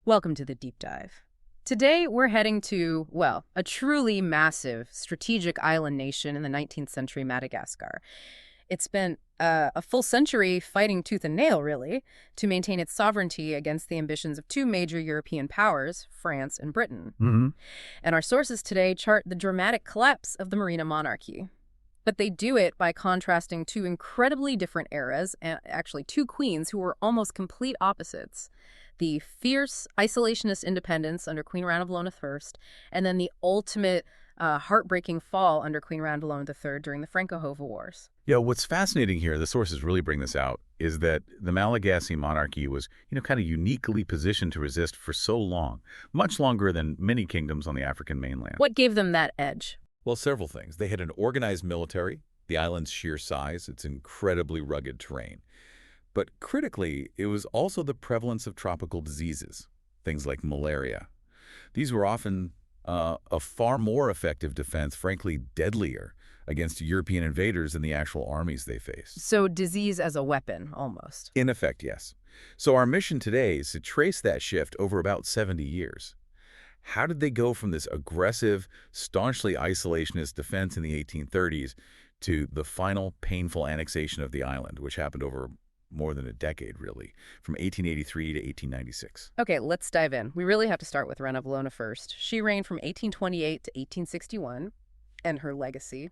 Welcome to the deep dive. Today, we're heading to, well, a truly massive strategic island nation in the 19th century Madagascar. It spent a full century fighting tooth and nail, really, to maintain its sovereignty against the ambitions of two major European powers, France and Britain. And our sources today chart the dramatic collapse of the Merina monarchy. But they do it by contrasting two incredibly different eras, and actually two queens who were almost complete opposites. The fierce isolationist independence under Queen Ranavalona I, and then the ultimate heartbreaking fall under Queen Ranavalona III during the Franco-Hova Wars. Yeah, what's fascinating here, the sources really bring this out, is that the Malagasy monarchy was, kind of uniquely positioned to resist for so long, much longer than many kingdoms on the African mainland. What gave them that edge? Well, several things. They had an organized military, the island's sheer size, its incredibly rugged terrain. But critically, it was also the prevalence of tropical diseases, things like malaria. These were often a far more effective defense, frankly deadlier, against European invaders than the actual armies they faced. So disease as a weapon, almost. In effect, yes. So our mission today is to trace that shift over about 70 years. How did they go from this aggressive, staunchly isolationist defense in the 1830s to the final painful annexation of the island, which happened over more than a decade, really, from 1883 to 1896. Okay, let's dive in. We really have to start with Ranavalona first. She reigned from 1828 to 1861, and her legacy.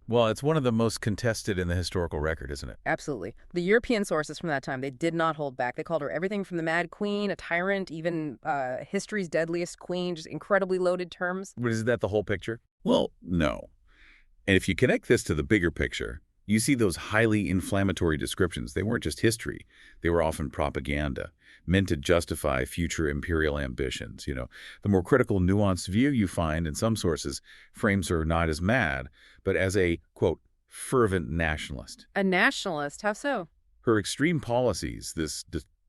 Well, it's one of the most contested in the historical record, isn't it? Absolutely. The European sources from that time, they did not hold back. They called her everything from the Mad Queen, a tyrant, even history's deadliest queen, just incredibly loaded terms. But is that the whole picture? Well, no. And if you connect this to the bigger picture, you see those highly inflammatory descriptions. They weren't just history. They were often propaganda, meant to justify future imperial ambitions. The more critical, nuanced view you find in some sources frames her not as mad, but as a, quote, fervent nationalist. A nationalist? How so? Her extreme policies, this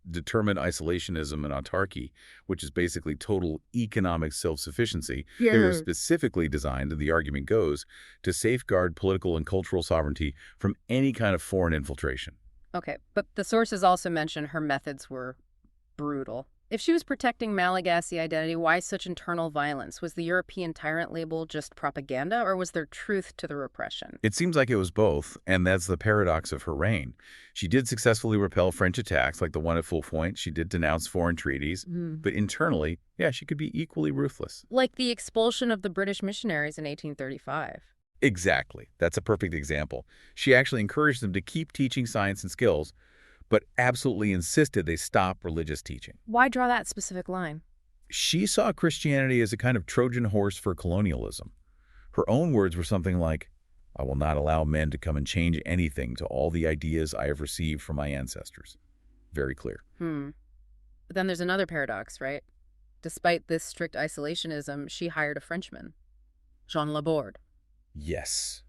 determined isolationism and autarky, which is basically total economic self-sufficiency, they were specifically designed, the argument goes, to safeguard political and cultural sovereignty from any kind of foreign infiltration. Okay, but the sources also mention her methods were brutal. If she was protecting Malagasy identity, why such internal violence? Was the European tyrant label just propaganda, or was there truth to the repression? It seems like it was both, and that's the paradox of her reign. She did successfully repel French attacks, like the one at Full Point. She did denounce foreign treaties, but internally, she could be equally ruthless. Like the expulsion of the British missionaries in 1835. Exactly. That's a perfect example. She actually encouraged them to keep teaching science and skills, but absolutely insisted they stop religious teaching. Why draw that specific line? She saw Christianity as a kind of Trojan horse for colonialism. Her own words were something like, "I will not allow men to come and change anything to all the ideas I have received from my ancestors." Very clear. But then there's another paradox, right? Despite this strict isolationism, she hired a Frenchman, Jean Laborde. Yes.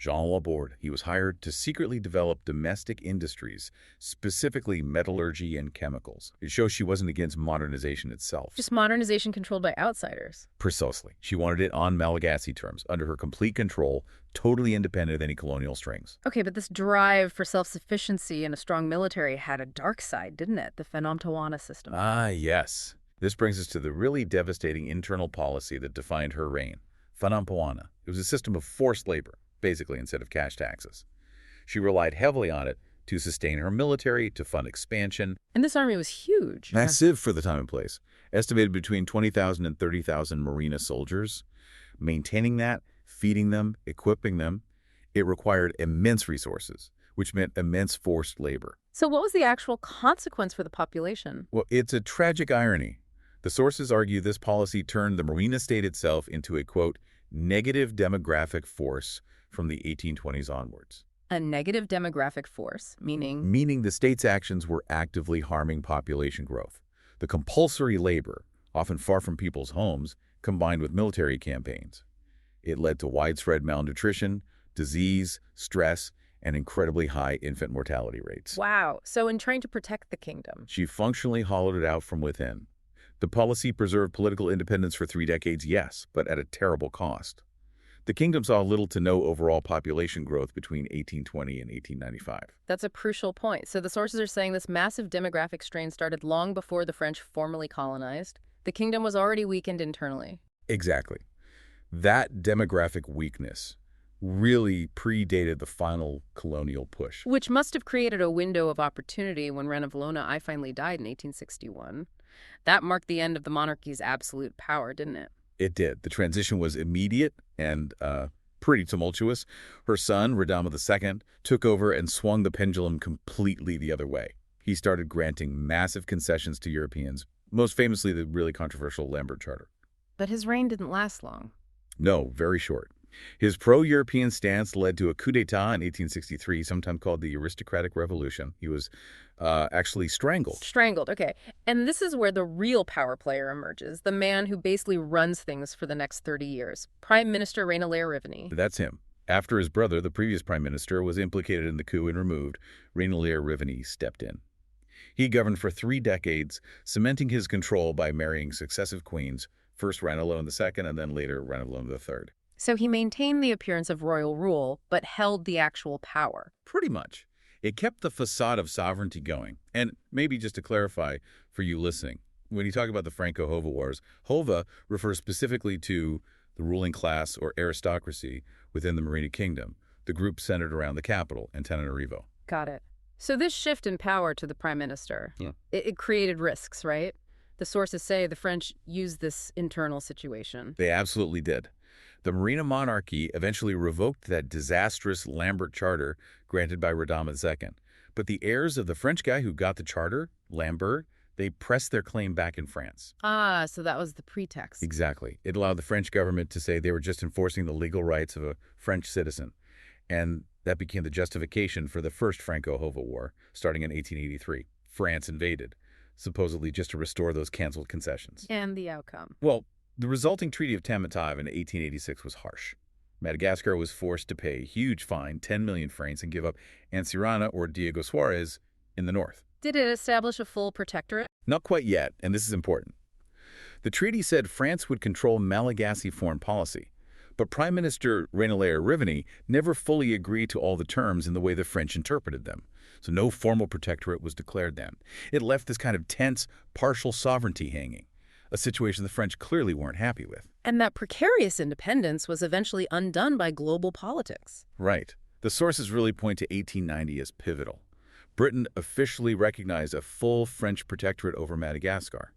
Jean Laborde. He was hired to secretly develop domestic industries, specifically metallurgy and chemicals. It shows she wasn't against modernization itself. Just modernization controlled by outsiders. Precisely. She wanted it on Malagasy terms, under her complete control, totally independent of any colonial strings. Okay, but this drive for self-sufficiency and a strong military had a dark side, didn't it? The Phenom system. Ah, yes. This brings us to the really devastating internal policy that defined her reign. Phenom. It was a system of forced labor, basically, instead of cash taxes. She relied heavily on it to sustain her military, to fund expansion. And this army was huge. Massive for the time and place. Estimated between 20,000 and 30,000 Marina soldiers. Maintaining that, feeding them, equipping them, it required immense resources, which meant immense forced labor. So what was the actual consequence for the population? Well, it's a tragic irony. The sources argue this policy turned the Marina state itself into a, quote, negative demographic force from the 1820s onwards. A negative demographic force, meaning? Meaning the state's actions were actively harming population growth. The compulsory labor, often far from people's homes, combined with military campaigns. It led to widespread malnutrition, disease, stress, and incredibly high infant mortality rates. Wow. So in trying to protect the kingdom, she functionally hollowed it out from within. The policy preserved political independence for 3 decades, yes, but at a terrible cost. The kingdom saw little to no overall population growth between 1820 and 1895. That's a crucial point. So the sources are saying this massive demographic strain started long before the French formally colonized. The kingdom was already weakened internally. Exactly. That demographic weakness really predated the final colonial push. Which must have created a window of opportunity when Ranavalona I finally died in 1861. That marked the end of the monarchy's absolute power, didn't it? It did. The transition was immediate and pretty tumultuous. Her son, Radama II, took over and swung the pendulum completely the other way. He started granting massive concessions to Europeans, most famously the really controversial Lambert Charter. But his reign didn't last long. No, very short. His pro-European stance led to a coup d'etat in 1863, sometimes called the Aristocratic Revolution. He was actually strangled. Strangled, okay. And this is where the real power player emerges, the man who basically runs things for the next 30 years, Prime Minister Ranavalona I. That's him. After his brother, the previous prime minister, was implicated in the coup and removed, Ranavalona I stepped in. He governed for 3 decades, cementing his control by marrying successive queens, first Ranavalona II and then later Ranavalona III. So he maintained the appearance of royal rule, but held the actual power. Pretty much. It kept the facade of sovereignty going. And maybe just to clarify for you listening, when you talk about the Franco-Hova Wars, Hova refers specifically to the ruling class or aristocracy within the Merida Kingdom, the group centered around the capital, Antananarivo. Got it. So this shift in power to the prime minister, it created risks, right? The sources say the French used this internal situation. They absolutely did. The Merida monarchy eventually revoked that disastrous Lambert Charter granted by Radama II. But the heirs of the French guy who got the charter, Lambert, they pressed their claim back in France. Ah, so that was the pretext. Exactly. It allowed the French government to say they were just enforcing the legal rights of a French citizen. And that became the justification for the first Franco-Hova War, starting in 1883. France invaded, supposedly just to restore those canceled concessions. And the outcome? Well, the resulting Treaty of Tamatave in 1886 was harsh. Madagascar was forced to pay a huge fine, 10 million francs, and give up Antsirana or Diego Suarez in the north. Did it establish a full protectorate? Not quite yet, and this is important. The treaty said France would control Malagasy foreign policy, but Prime Minister Ranavalona I never fully agreed to all the terms in the way the French interpreted them. So no formal protectorate was declared then. It left this kind of tense, partial sovereignty hanging, a situation the French clearly weren't happy with. And that precarious independence was eventually undone by global politics. Right. The sources really point to 1890 as pivotal. Britain officially recognized a full French protectorate over Madagascar.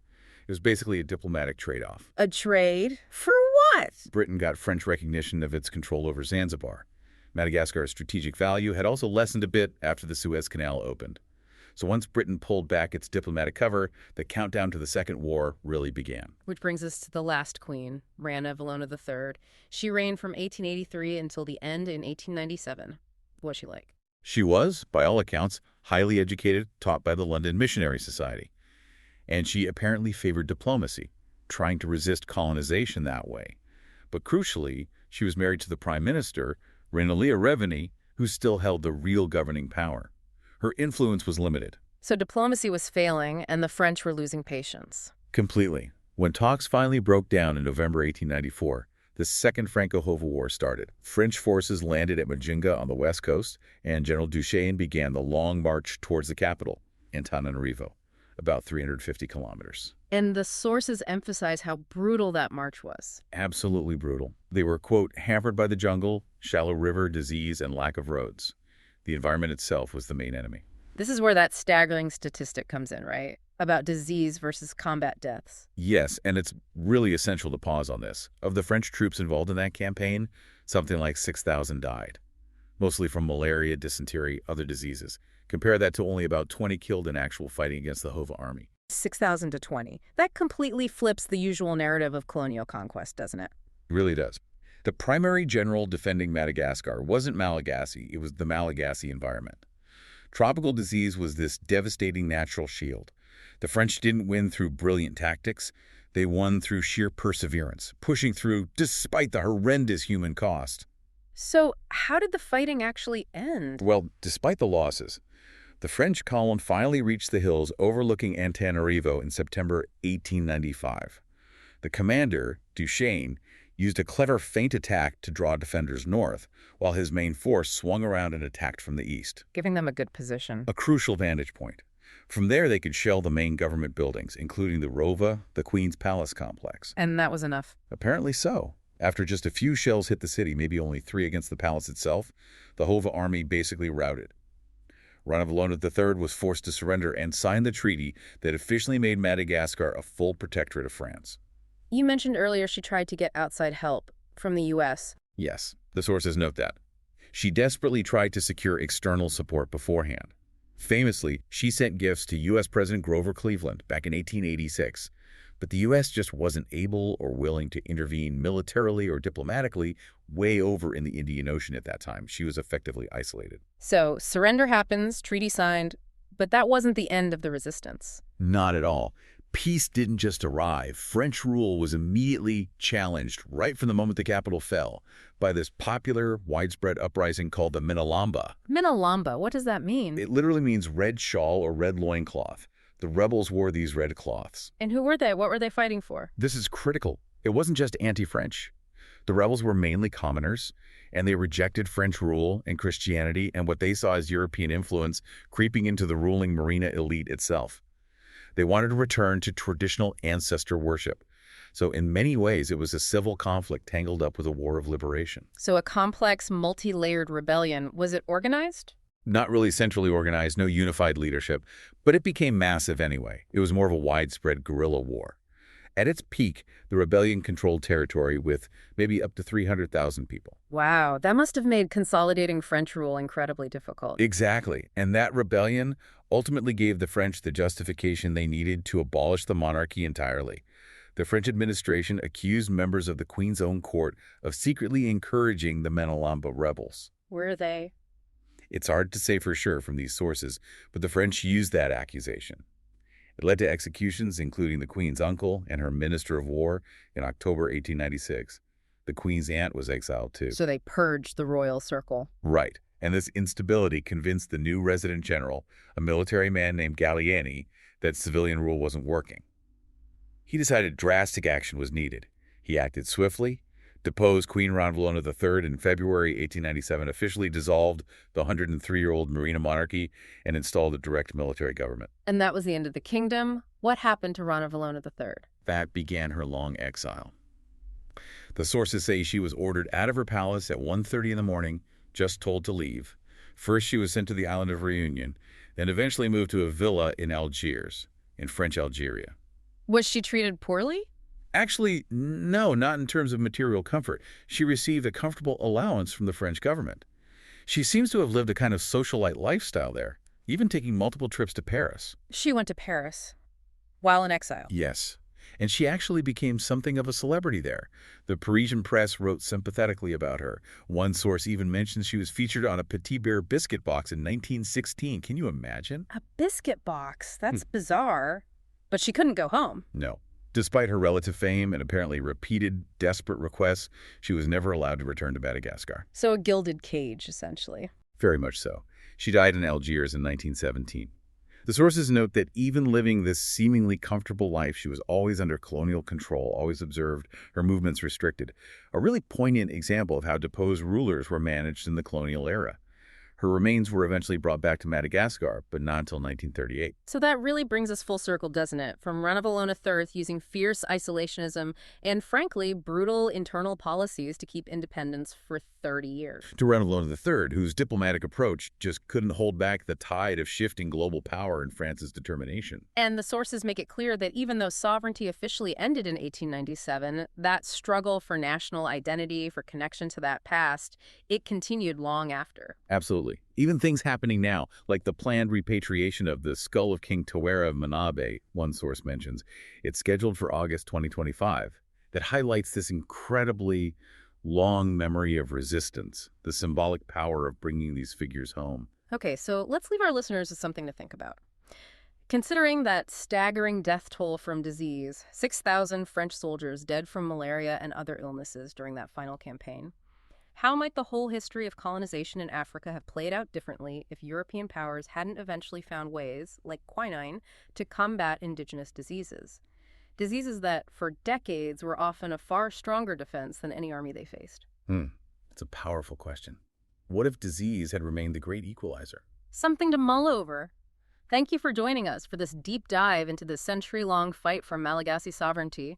It was basically a diplomatic trade-off. A trade? For what? Britain got French recognition of its control over Zanzibar. Madagascar's strategic value had also lessened a bit after the Suez Canal opened. So once Britain pulled back its diplomatic cover, the countdown to the Second War really began. Which brings us to the last queen, Ranavalona III. She reigned from 1883 until the end in 1897. What was she like? She was, by all accounts, highly educated, taught by the London Missionary Society. And she apparently favored diplomacy, trying to resist colonization that way. But crucially, she was married to the Prime Minister, Ranavalona I, who still held the real governing power. Her influence was limited. So diplomacy was failing, and the French were losing patience. Completely. When talks finally broke down in November 1894, the Second Franco-Hova War started. French forces landed at Majinga on the west coast, and General Duchesne began the long march towards the capital, Antananarivo, about 350 kilometers. And the sources emphasize how brutal that march was. Absolutely brutal. They were, quote, hampered by the jungle, shallow river, disease, and lack of roads. The environment itself was the main enemy. This is where that staggering statistic comes in, right? About disease versus combat deaths. Yes, and it's really essential to pause on this. Of the French troops involved in that campaign, something like 6,000 died, mostly from malaria, dysentery, other diseases. Compare that to only about 20 killed in actual fighting against the Hova army. 6,000 to 20. That completely flips the usual narrative of colonial conquest, doesn't it? It really does. The primary general defending Madagascar wasn't Malagasy, it was the Malagasy environment. Tropical disease was this devastating natural shield. The French didn't win through brilliant tactics. They won through sheer perseverance, pushing through despite the horrendous human cost. So how did the fighting actually end? Well, despite the losses, the French column finally reached the hills overlooking Antananarivo in September 1895. The commander, Duchesne, used a clever feint attack to draw defenders north, while his main force swung around and attacked from the east. Giving them a good position. A crucial vantage point. From there, they could shell the main government buildings, including the Rova, the Queen's Palace complex. And that was enough. Apparently so. After just a few shells hit the city, maybe only 3 against the palace itself, the Hova army basically routed. Ranavalona III was forced to surrender and sign the treaty that officially made Madagascar a full protectorate of France. You mentioned earlier she tried to get outside help from the U.S. Yes, the sources note that. She desperately tried to secure external support beforehand. Famously, she sent gifts to U.S. President Grover Cleveland back in 1886, but the U.S. just wasn't able or willing to intervene militarily or diplomatically way over in the Indian Ocean at that time. She was effectively isolated. So, surrender happens, treaty signed, but that wasn't the end of the resistance. Not at all. Peace didn't just arrive. French rule was immediately challenged right from the moment the capital fell by this popular, widespread uprising called the Minalamba. Minalamba, what does that mean? It literally means red shawl or red loincloth. The rebels wore these red cloths. And who were they? What were they fighting for? This is critical. It wasn't just anti-French. The rebels were mainly commoners, and they rejected French rule and Christianity and what they saw as European influence creeping into the ruling Marina elite itself. They wanted to return to traditional ancestor worship. So in many ways, it was a civil conflict tangled up with a war of liberation. So a complex, multi-layered rebellion. Was it organized? Not really centrally organized, no unified leadership, but it became massive anyway. It was more of a widespread guerrilla war. At its peak, the rebellion controlled territory with maybe up to 300,000 people. Wow, that must have made consolidating French rule incredibly difficult. Exactly. And that rebellion ultimately gave the French the justification they needed to abolish the monarchy entirely. The French administration accused members of the Queen's own court of secretly encouraging the Minalamba rebels. Were they? It's hard to say for sure from these sources, but the French used that accusation. It led to executions, including the Queen's uncle and her Minister of War in October 1896. The Queen's aunt was exiled too. So they purged the royal circle. Right. And this instability convinced the new resident general, a military man named Gallieni, that civilian rule wasn't working. He decided drastic action was needed. He acted swiftly, deposed Queen Ranavalona III in February 1897, officially dissolved the 103-year-old Marina monarchy, and installed a direct military government. And that was the end of the kingdom. What happened to Ranavalona III? That began her long exile. The sources say she was ordered out of her palace at 1:30 in the morning, just told to leave. First, she was sent to the island of Reunion, then eventually moved to a villa in Algiers, in French Algeria. Was she treated poorly? Actually, no, not in terms of material comfort. She received a comfortable allowance from the French government. She seems to have lived a kind of socialite lifestyle there, even taking multiple trips to Paris. She went to Paris while in exile. Yes, and she actually became something of a celebrity there. The Parisian press wrote sympathetically about her. One source even mentions she was featured on a Petit Bear biscuit box in 1916. Can you imagine? A biscuit box? That's bizarre. But she couldn't go home. No. Despite her relative fame and apparently repeated, desperate requests, she was never allowed to return to Madagascar. So a gilded cage, essentially. Very much so. She died in Algiers in 1917. The sources note that even living this seemingly comfortable life, she was always under colonial control, always observed, her movements restricted. A really poignant example of how deposed rulers were managed in the colonial era. Her remains were eventually brought back to Madagascar, but not until 1938. So that really brings us full circle, doesn't it? From Ranavalona III using fierce isolationism and, frankly, brutal internal policies to keep independence for 30 years. To Ranavalona III, whose diplomatic approach just couldn't hold back the tide of shifting global power and France's determination. And the sources make it clear that even though sovereignty officially ended in 1897, that struggle for national identity, for connection to that past, it continued long after. Absolutely. Even things happening now, like the planned repatriation of the skull of King Tawera of Manabe, one source mentions, it's scheduled for August 2025, that highlights this incredibly long memory of resistance, the symbolic power of bringing these figures home. Okay, so let's leave our listeners with something to think about. Considering that staggering death toll from disease, 6,000 French soldiers dead from malaria and other illnesses during that final campaign, how might the whole history of colonization in Africa have played out differently if European powers hadn't eventually found ways, like quinine, to combat indigenous diseases? Diseases that, for decades, were often a far stronger defense than any army they faced. It's a powerful question. What if disease had remained the great equalizer? Something to mull over. Thank you for joining us for this deep dive into the century-long fight for Malagasy sovereignty.